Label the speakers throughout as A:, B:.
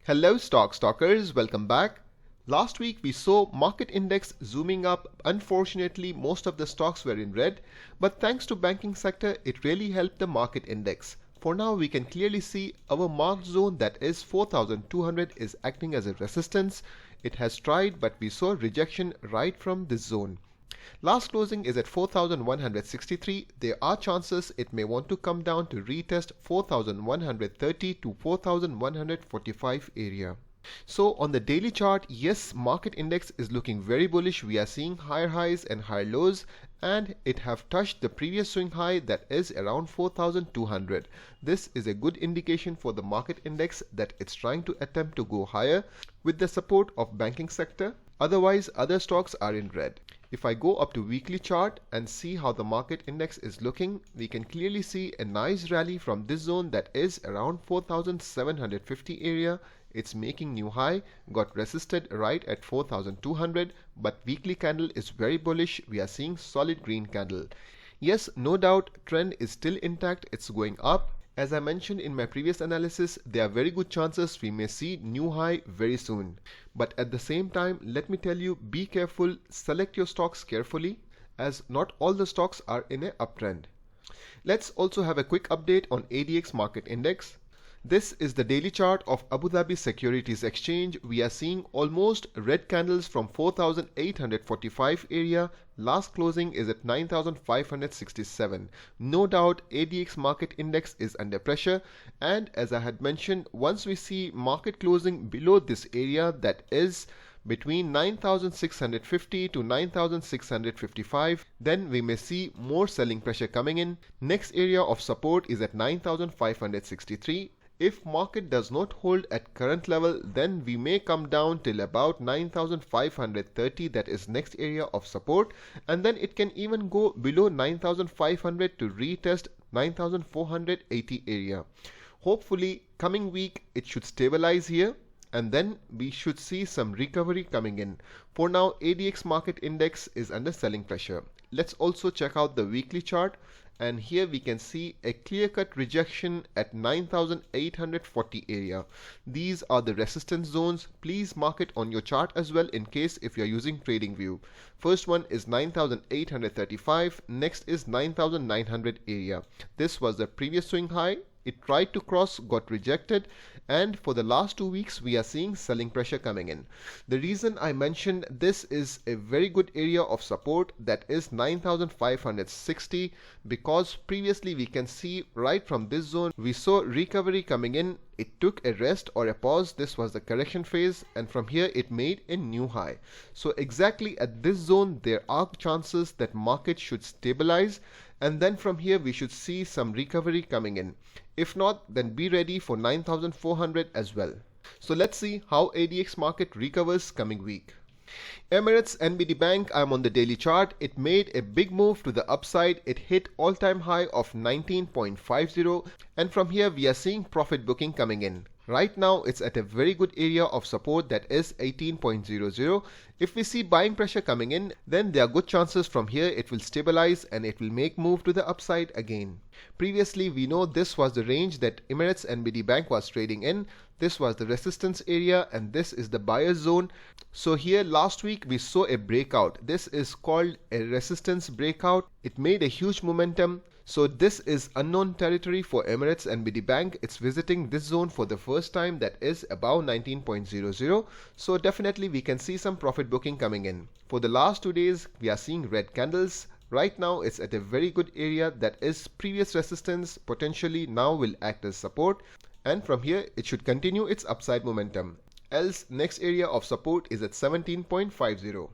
A: Hello stalkers, welcome back. Last week we saw market index zooming up. Unfortunately, most of the stocks were in red, but thanks to banking sector, it really helped the market index. For now, we can clearly see our marked zone, that is 4200, is acting as a resistance. It has tried, but we saw rejection right from this zone. Last closing is at 4163. There are chances it may want to come down to retest 4130 to 4145 area. So on the daily chart, yes, market index is looking very bullish. We are seeing higher highs and higher lows, and it have touched the previous swing high, that is around 4200. This is a good indication for the market index that it's trying to attempt to go higher with the support of banking sector. Otherwise, other stocks are in red. If I go up to weekly chart and see how the market index is looking, we can clearly see a nice rally from this zone, that is around 4750 area. It's making new high, got resisted right at 4200, but weekly candle is very bullish. We are seeing solid green candle. Yes, no doubt trend is still intact, it's going up. As I mentioned in my previous analysis, there are very good chances we may see new high very soon. But at the same time, let me tell you, be careful, select your stocks carefully, as not all the stocks are in an uptrend. Let's also have a quick update on EDX market index. This is the daily chart of Abu Dhabi Securities Exchange. We are seeing almost red candles from 4845 area. Last closing is at 9567. No doubt ADX market index is under pressure, and as I had mentioned, once we see market closing below this area, that is between 9650 to 9655, then we may see more selling pressure coming in. Next area of support is at 9563. If market does not hold at current level, then we may come down till about 9530, that is next area of support, and then it can even go below 9500 to retest 9480 area. Hopefully coming week it should stabilize here, and then we should see some recovery coming in. For now, ADX market index is under selling pressure. Let's also check out the weekly chart, and here we can see a clear-cut rejection at 9840 area. These are the resistance zones. Please mark it on your chart as well in case if you're using TradingView. First one is 9835, next is 9900 area. This was the previous swing high. It tried to cross, got rejected, and for the last 2 weeks we are seeing selling pressure coming in. The reason I mentioned this is a very good area of support, that is 9560, because previously we can see right from this zone we saw recovery coming in. It took a rest or a pause. This was the correction phase, and from here it made a new high. So exactly at this zone there are chances that market should stabilize, and then from here we should see some recovery coming in. If not, then be ready for 9400 as well. So let's see how ADX market recovers coming week. Emirates NBD Bank, I'm on the daily chart. It made a big move to the upside. It hit all-time high of 19.50, and from here we are seeing profit booking coming in. Right now it's at a very good area of support, that is 18.00. If we see buying pressure coming in, then there are good chances from here it will stabilize and it will make move to the upside again. Previously we know this was the range that Emirates NBD Bank was trading in. This was the resistance area and this is the buyer zone. So here last week we saw a breakout. This is called a resistance breakout. It made a huge momentum. So this is unknown territory for Emirates NBD Bank. It's visiting this zone for the first time, that is above 19.00. So definitely we can see some profit booking coming in. For the last 2 days we are seeing red candles. Right now it's at a very good area, that is previous resistance, potentially now will act as support, and from here it should continue its upside momentum. Else next area of support is at 17.50.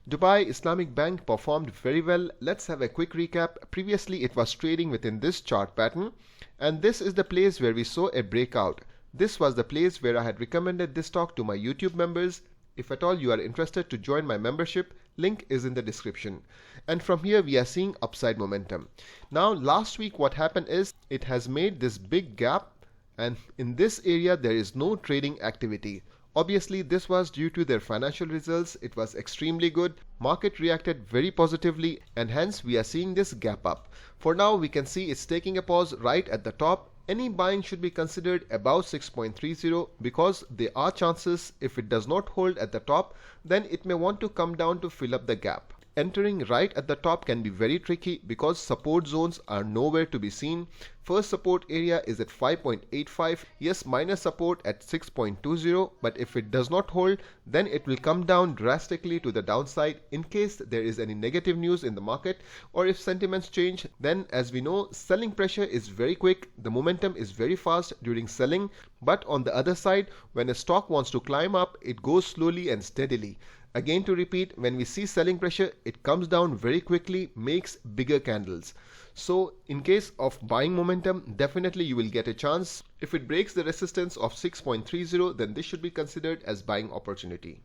A: Dubai Islamic Bank performed very well. Let's have a quick recap. Previously it was trading within this chart pattern, and this is the place where we saw a breakout. This was the place where I had recommended this stock to my YouTube members. If at all you are interested to join my membership, link is in the description. And from here we are seeing upside momentum. Now last week what happened is it has made this big gap, and in this area there is no trading activity. Obviously this was due to their financial results. It was extremely good. Market reacted very positively, and hence we are seeing this gap up. For now we can see it's taking a pause right at the top. Any buying should be considered above 6.30 because there are chances if it does not hold at the top, then it may want to come down to fill up the gap. Entering right at the top can be very tricky because support zones are nowhere to be seen. First support area is at 5.85. Yes, minor support at 6.20, but if it does not hold, then it will come down drastically to the downside in case there is any negative news in the market, or if sentiments change. Then, as we know, selling pressure is very quick, the momentum is very fast during selling, but on the other side, when a stock wants to climb up, it goes slowly and steadily. Again, to repeat, when we see selling pressure, it comes down very quickly, makes bigger candles. So in case of buying momentum, definitely you will get a chance. If it breaks the resistance of 6.30, then this should be considered as buying opportunity.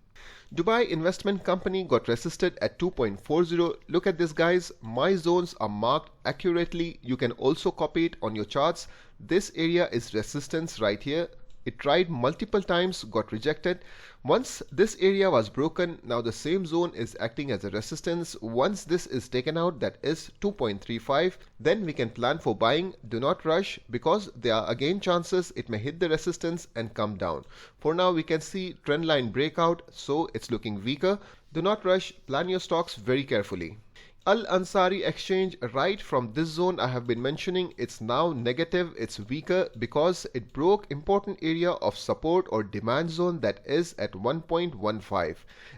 A: Dubai Investment Company got resisted at 2.40. Look at this, guys. My zones are marked accurately. You can also copy it on your charts. This area is resistance right here. It tried multiple times, got rejected. Once this area was broken, now the same zone is acting as a resistance. Once this is taken out, that is 2.35, then we can plan for buying. Do not rush because there are again chances it may hit the resistance and come down. For now, we can see trend line breakout, so it's looking weaker. Do not rush, plan your stocks very carefully. Al Ansari exchange, right from this zone I have been mentioning, it's now negative, it's weaker because it broke important area of support or demand zone that is at 1.15,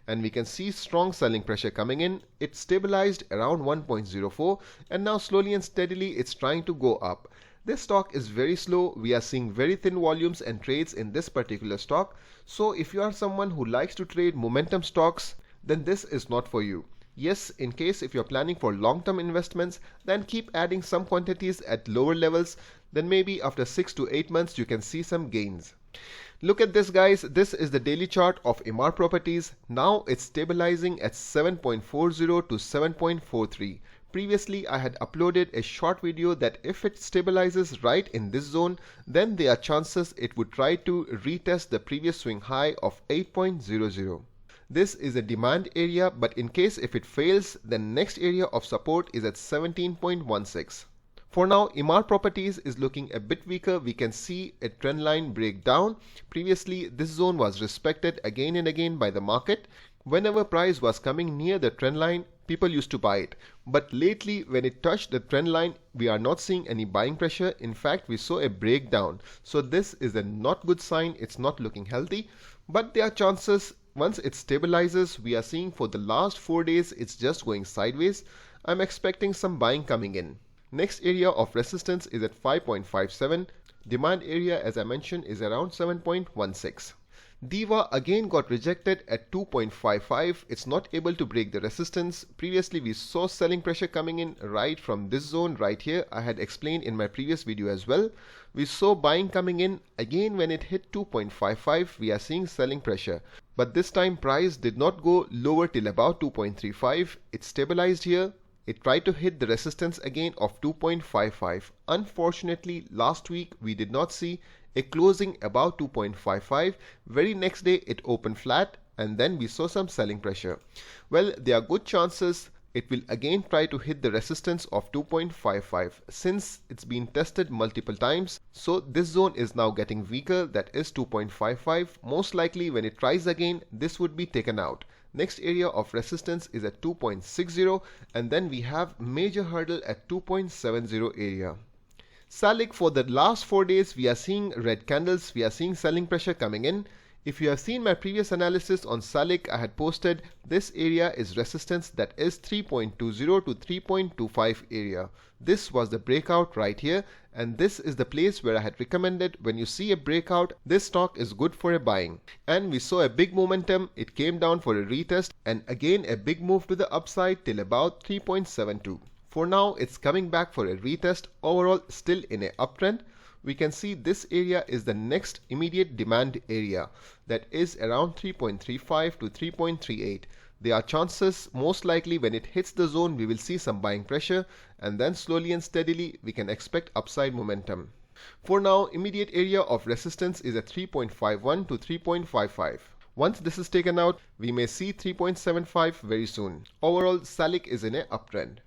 A: and we can see strong selling pressure coming in. It stabilized around 1.04 and now slowly and steadily it's trying to go up. This stock is very slow. We are seeing very thin volumes and trades in this particular stock. So if you are someone who likes to trade momentum stocks, then this is not for you. Yes, in case if you're planning for long-term investments, then keep adding some quantities at lower levels. Then maybe after 6 to 8 months you can see some gains. Look at this, guys. This is the daily chart of Emaar Properties. Now it's stabilizing at 7.40 to 7.43. Previously I had uploaded a short video that if it stabilizes right in this zone, then there are chances it would try to retest the previous swing high of 8.00. This is a demand area, but in case if it fails, then next area of support is at 17.16. For now, Emaar Properties is looking a bit weaker. We can see a trend line break down. Previously, this zone was respected again and again by the market. Whenever price was coming near the trend line, people used to buy it. But lately, when it touched the trend line, we are not seeing any buying pressure. In fact, we saw a breakdown. So this is a not good sign. It's not looking healthy. But there are chances. Once it stabilizes, we are seeing for the last 4 days, it's just going sideways. I'm expecting some buying coming in. Next area of resistance is at 5.57. Demand area, as I mentioned, is around 7.16. Diva again got rejected at 2.55. It's not able to break the resistance. Previously we saw selling pressure coming in right from this zone right here. I had explained in my previous video as well. We saw buying coming in. Again, when it hit 2.55, we are seeing selling pressure. But this time price did not go lower till about 2.35. It stabilized here. It tried to hit the resistance again of 2.55. Unfortunately, last week we did not see a closing above 2.55. Very next day it opened flat and then we saw some selling pressure. Well, there are good chances it will again try to hit the resistance of 2.55 since it's been tested multiple times. So this zone is now getting weaker, that is 2.55. Most likely when it tries again, this would be taken out. Next area of resistance is at 2.60 and then we have major hurdle at 2.70 area. Salik, for the last 4 days we are seeing red candles, we are seeing selling pressure coming in. If you have seen my previous analysis on Salik, I had posted this area is resistance, that is 3.20 to 3.25 area. This was the breakout right here and this is the place where I had recommended when you see a breakout, this stock is good for a buying. And we saw a big momentum, it came down for a retest and again a big move to the upside till about 3.72. For now it's coming back for a retest, overall still in a uptrend. We can see this area is the next immediate demand area, that is around 3.35 to 3.38. There are chances, most likely when it hits the zone we will see some buying pressure and then slowly and steadily we can expect upside momentum. For now, immediate area of resistance is at 3.51 to 3.55. Once this is taken out, we may see 3.75 very soon. Overall, Salik is in a uptrend.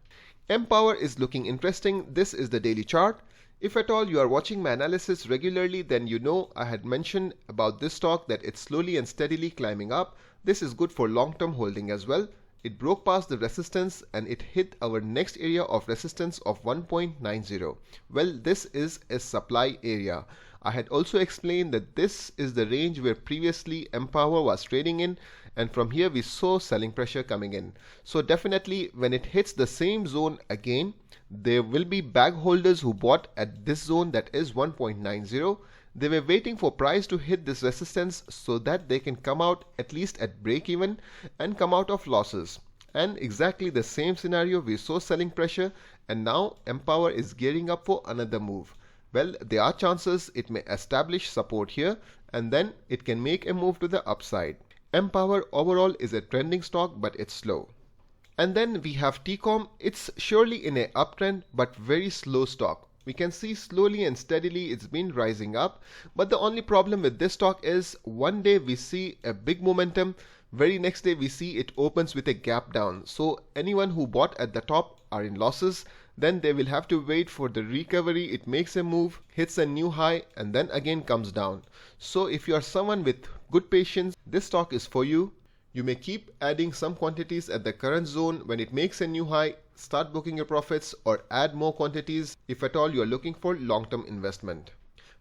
A: Empower is looking interesting. This is the daily chart. If at all you are watching my analysis regularly, then you know I had mentioned about this stock that it's slowly and steadily climbing up. This is good for long-term holding as well. It broke past the resistance and it hit our next area of resistance of 1.90. Well, this is a supply area. I had also explained that this is the range where previously Empower was trading in, and from here we saw selling pressure coming in. So definitely when it hits the same zone again, there will be bag holders who bought at this zone, that is 1.90. They were waiting for price to hit this resistance so that they can come out at least at break even and come out of losses. And exactly the same scenario, we saw selling pressure, and now Empower is gearing up for another move. Well, there are chances it may establish support here and then it can make a move to the upside. Empower overall is a trending stock, but it's slow. And then we have Tecom. It's surely in a uptrend but very slow stock. We can see slowly and steadily it's been rising up, but the only problem with this stock is one day we see a big momentum, very next day we see it opens with a gap down. So anyone who bought at the top are in losses. Then they will have to wait for the recovery. It makes a move, hits a new high, and then again comes down. So if you are someone with good patience, this stock is for you. You may keep adding some quantities at the current zone. When it makes a new high, start booking your profits or add more quantities if at all you are looking for long-term investment.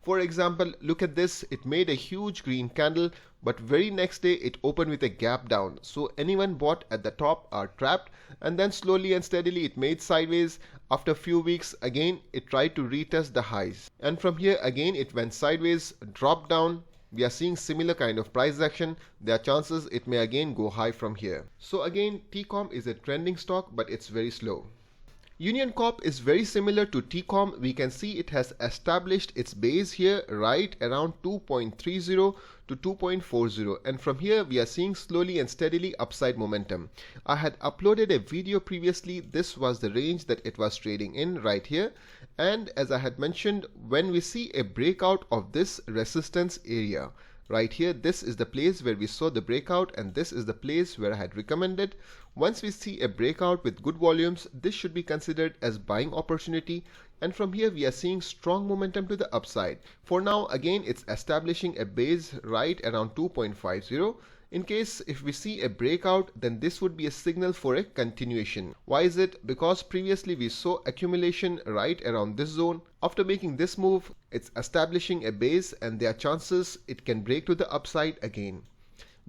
A: For example, look at this. It made a huge green candle, but very next day it opened with a gap down. So anyone bought at the top are trapped, and then slowly and steadily it made sideways. After a few weeks again it tried to retest the highs, and from here again it went sideways, dropped down. We are seeing similar kind of price action. There are chances it may again go high from here. So again, Tecom is a trending stock, but it's very slow. Union Corp is very similar to Tecom. We can see it has established its base here right around 2.30 to 2.40, and from here we are seeing slowly and steadily upside momentum. I had uploaded a video previously. This was the range that it was trading in right here, and as I had mentioned, when we see a breakout of this resistance area right here, this is the place where we saw the breakout, and this is the place where I had recommended. Once we see a breakout with good volumes, this should be considered as buying opportunity, and from here we are seeing strong momentum to the upside. For now again it's establishing a base right around 2.50. In case if we see a breakout, then this would be a signal for a continuation. Why is it? Because previously we saw accumulation right around this zone. After making this move, it's establishing a base, and there are chances it can break to the upside again.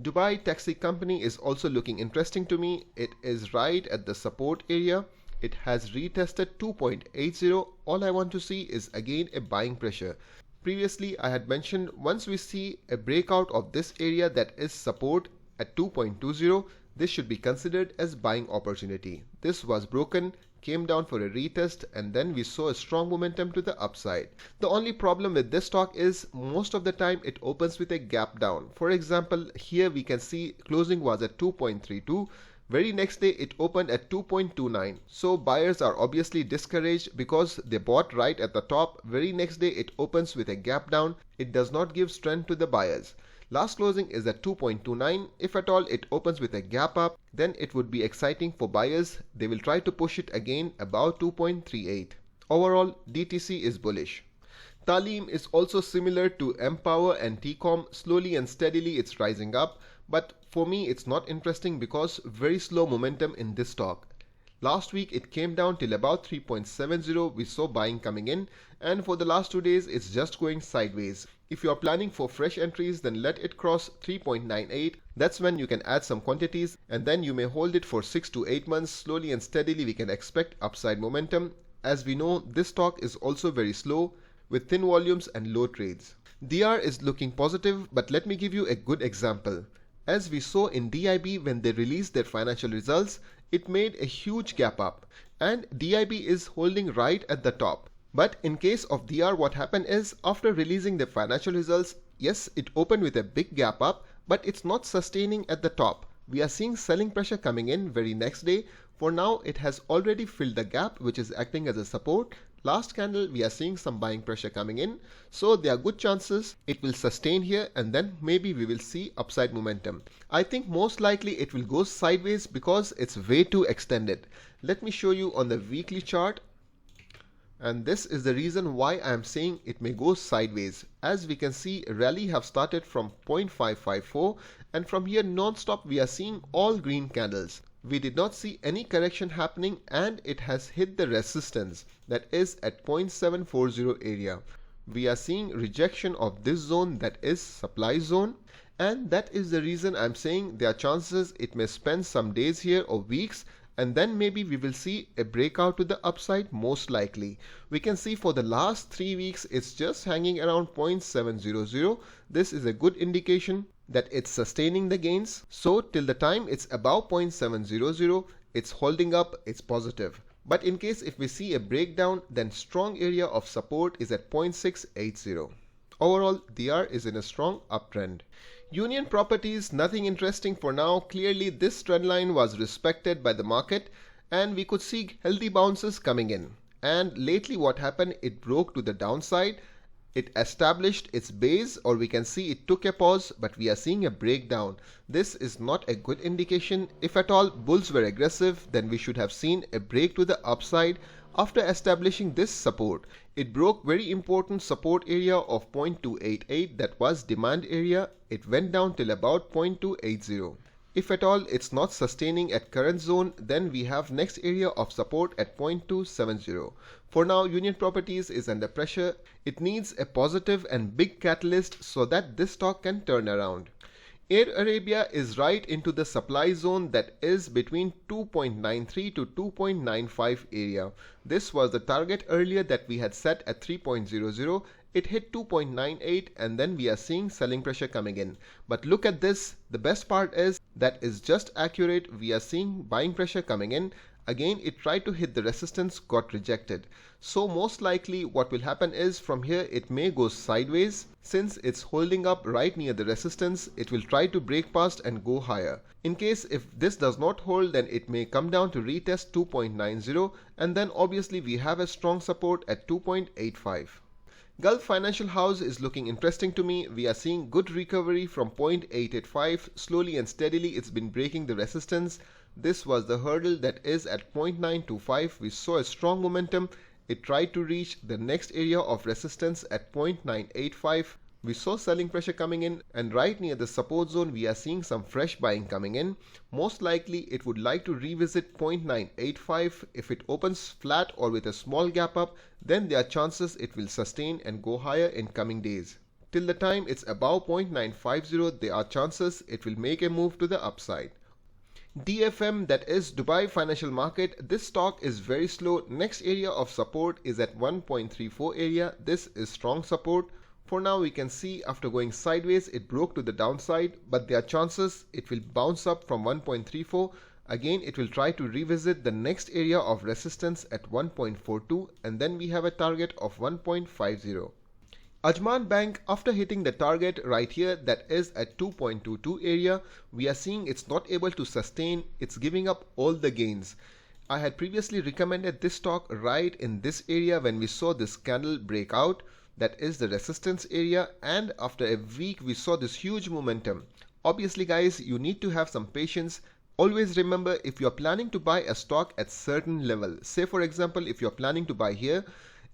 A: Dubai Taxi Company is also looking interesting to me. It is right at the support area. It has retested 2.80. All I want to see is again a buying pressure. Previously I had mentioned once we see a breakout of this area that is support at 2.20, this should be considered as buying opportunity. This was broken, came down for a retest, and then we saw a strong momentum to the upside. The only problem with this stock is most of the time it opens with a gap down. For example, here we can see closing was at 2.32. Very next day it opened at 2.29. So buyers are obviously discouraged because they bought right at the top. Very next day it opens with a gap down. It does not give strength to the buyers. Last closing is at 2.29. If at all it opens with a gap up, then it would be exciting for buyers. They will try to push it again above 2.38. Overall, DTC is bullish. Talim is also similar to Empower and Tecom. Slowly and steadily it's rising up, but for me it's not interesting because very slow momentum in this stock. Last week it came down till about 3.70. We saw buying coming in, and for the last 2 days it's just going sideways. If you are planning for fresh entries, then let it cross 3.98. That's when you can add some quantities, and then you may hold it for 6 to 8 months. Slowly and steadily we can expect upside momentum. As we know, this stock is also very slow with thin volumes and low trades. DR is looking positive, but let me give you a good example. As we saw in DIB when they released their financial results, it made a huge gap up, and DIB is holding right at the top. But in case of DR, what happened is after releasing the financial results, yes, it opened with a big gap up, but it's not sustaining at the top. We are seeing selling pressure coming in very next day. For now, it has already filled the gap, which is acting as a support. Last candle we are seeing some buying pressure coming in, so there are good chances it will sustain here, and then maybe we will see upside momentum. I think most likely it will go sideways because it's way too extended. Let me show you on the weekly chart. And this is the reason why I am saying it may go sideways. As we can see, rally have started from 0.554 and from here non-stop we are seeing all green candles. We did not see any correction happening and it has hit the resistance that is at 0.740 area. We are seeing rejection of this zone that is supply zone, and that is the reason I'm saying there are chances it may spend some days here or weeks, and then maybe we will see a breakout to the upside most likely. We can see for the last 3 weeks it's just hanging around 0.700. This is a good indication that it's sustaining the gains. So till the time it's above 0.700, it's holding up, it's positive. But in case if we see a breakdown, then strong area of support is at 0.680. Overall, DR is in a strong uptrend. Union Properties, nothing interesting for now. Clearly this trend line was respected by the market and we could see healthy bounces coming in. And lately what happened, it broke to the downside. It established its base, or we can see it took a pause, but we are seeing a breakdown. This is not a good indication. If at all bulls were aggressive, then we should have seen a break to the upside after establishing this support. It broke very important support area of 0.288, that was demand area. It went down till about 0.280. If at all it's not sustaining at current zone, then we have next area of support at 0.270. For now, Union Properties is under pressure. It needs a positive and big catalyst so that this stock can turn around. Air Arabia is right into the supply zone that is between 2.93 to 2.95 area. This was the target earlier that we had set at 3.00. It hit 2.98 and then we are seeing selling pressure coming in. But look at this. The best part is that is just accurate. We are seeing buying pressure coming in. Again, it tried to hit the resistance, got rejected. So most likely what will happen is from here it may go sideways. Since it's holding up right near the resistance, it will try to break past and go higher. In case if this does not hold, then it may come down to retest 2.90 and then obviously we have a strong support at 2.85. Gul Financial House is looking interesting to me. We are seeing good recovery from 0.885. Slowly and steadily it's been breaking the resistance. This was the hurdle that is at 0.925. We saw a strong momentum. It tried to reach the next area of resistance at 0.985. We saw selling pressure coming in, and right near the support zone we are seeing some fresh buying coming in. Most likely it would like to revisit 0.985. If it opens flat or with a small gap up, then there are chances it will sustain and go higher in coming days. Till the time it's above 0.950, there are chances it will make a move to the upside. DFM, that is Dubai Financial Market, this stock is very slow. Next area of support is at 1.34 area. This is strong support. For now we can see after going sideways it broke to the downside, but there are chances it will bounce up from 1.34. Again it will try to revisit the next area of resistance at 1.42 and then we have a target of 1.50. Ajman Bank, after hitting the target right here that is at 2.22 area, we are seeing it's not able to sustain. It's giving up all the gains. I had previously recommended this stock right in this area when we saw this candle break out, that is the resistance area, and after a week we saw this huge momentum. Obviously guys, you need to have some patience. Always remember, if you are planning to buy a stock at certain level, say for example if you are planning to buy here,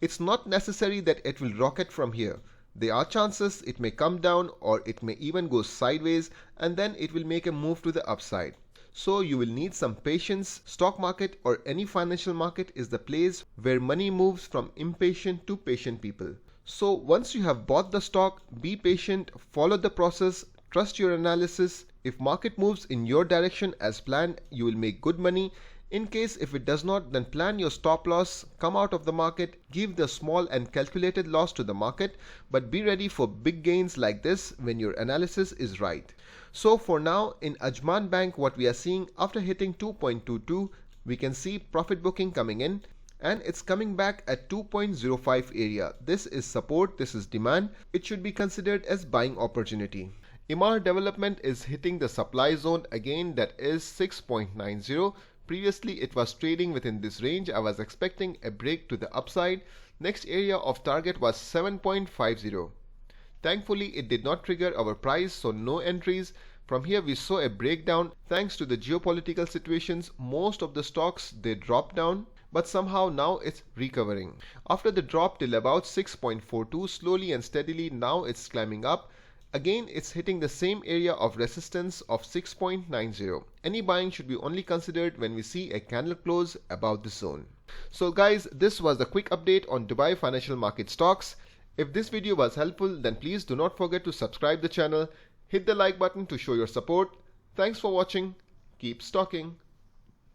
A: it's not necessary that it will rocket from here. There are chances it may come down or it may even go sideways and then it will make a move to the upside. So you will need some patience. Stock market or any financial market is the place where money moves from impatient to patient people. So once you have bought the stock, be patient, follow the process, trust your analysis. If market moves in your direction as planned, you will make good money. In case if it does not, then plan your stop loss, come out of the market, give the small and calculated loss to the market, but be ready for big gains like this when your analysis is right. So for now in Ajman Bank, what we are seeing after hitting 2.22, we can see profit booking coming in and it's coming back at 2.05 area. This is support, this is demand. It should be considered as buying opportunity. Emaar Development is hitting the supply zone again, that is 6.90. Previously it was trading within this range. I was expecting a break to the upside. Next area of target was 7.50. Thankfully it did not trigger our price, so no entries. From here we saw a breakdown thanks to the geopolitical situations. Most of the stocks they dropped down, but somehow now it's recovering. After the drop till about 6.42, slowly and steadily now it's climbing up. Again, it's hitting the same area of resistance of 6.90. Any buying should be only considered when we see a candle close above the zone. So guys, this was the quick update on Dubai financial market stocks. If this video was helpful, then please do not forget to subscribe the channel, hit the like button to show your support. Thanks for watching. Keep stocking.